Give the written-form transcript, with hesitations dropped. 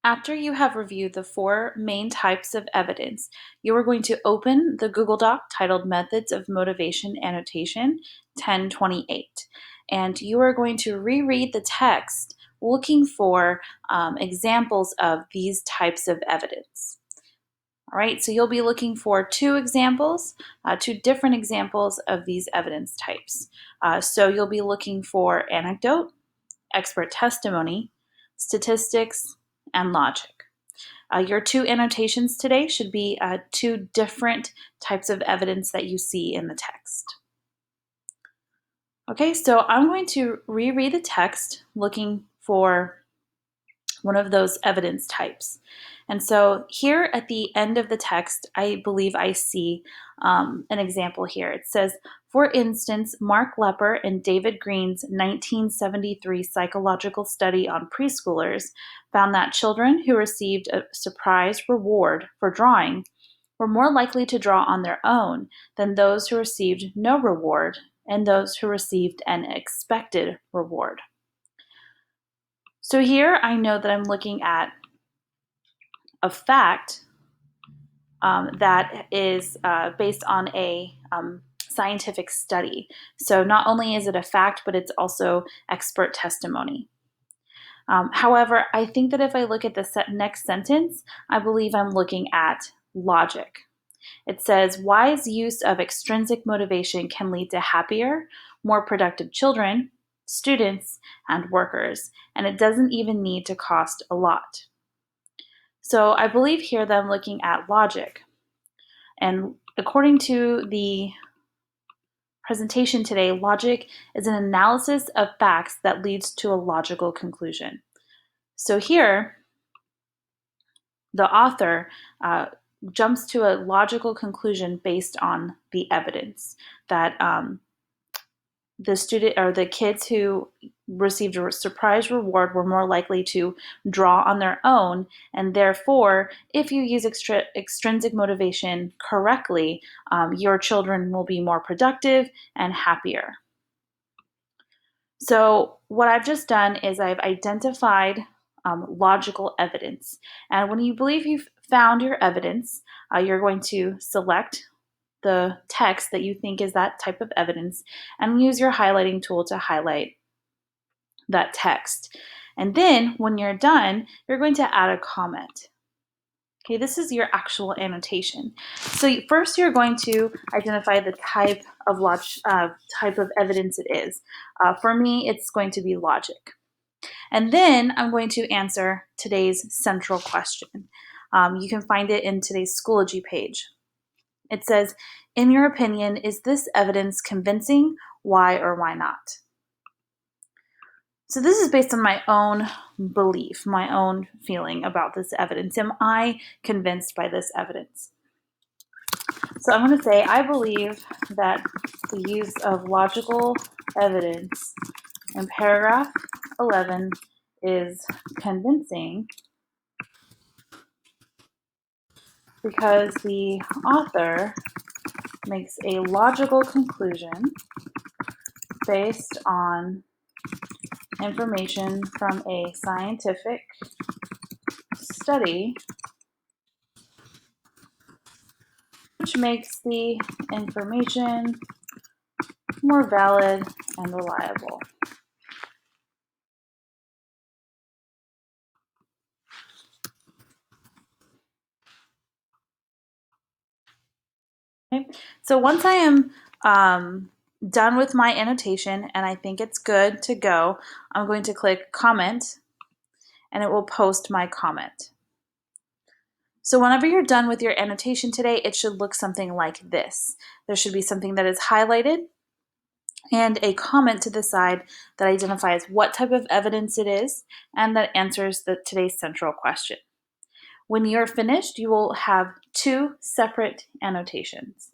After you have reviewed the four main types of evidence, you are going to open the Google Doc titled Methods of Motivation Annotation 1028. And you are going to reread the text looking for examples of these types of evidence. All right, so you'll be looking for two different examples of these evidence types. So you'll be looking for anecdote, expert testimony, statistics, and logic. Your two annotations today should be two different types of evidence that you see in the text. Okay, so I'm going to reread the text looking for one of those evidence types. And so here at the end of the text, I believe I see an example here. It says, for instance, Mark Lepper and David Green's 1973 psychological study on preschoolers found that children who received a surprise reward for drawing were more likely to draw on their own than those who received no reward and those who received an expected reward. So here I know that I'm looking at a fact that is based on a scientific study. So not only is it a fact, but it's also expert testimony. However, I think that if I look at the next sentence, I believe I'm looking at logic. It says, wise use of extrinsic motivation can lead to happier, more productive children, students, and workers, and it doesn't even need to cost a lot. So I believe here that I'm looking at logic. And according to the presentation today, logic is an analysis of facts that leads to a logical conclusion. So here, the author jumps to a logical conclusion based on the evidence that the student or the kids who received a surprise reward were more likely to draw on their own, and therefore, if you use extrinsic motivation correctly, your children will be more productive and happier. So what I've just done is I've identified logical evidence, and when you believe you've found your evidence, you're going to select the text that you think is that type of evidence and use your highlighting tool to highlight that text. And then when you're done, you're going to add a comment. Okay, this is your actual annotation. So first you're going to identify the type of evidence it is. For me, it's going to be logic. And then I'm going to answer today's central question. You can find it in today's Schoology page. It says, in your opinion, is this evidence convincing? Why or why not? So this is based on my own belief, my own feeling about this evidence. Am I convinced by this evidence? So I'm going to say, I believe that the use of logical evidence in paragraph 11 is convincing because the author makes a logical conclusion based on information from a scientific study, which makes the information more valid and reliable. Okay. So once I am done with my annotation and I think it's good to go, I'm going to click comment and it will post my comment. So whenever you're done with your annotation today, it should look something like this. There should be something that is highlighted and a comment to the side that identifies what type of evidence it is and that answers today's central question. When you're finished, you will have two separate annotations.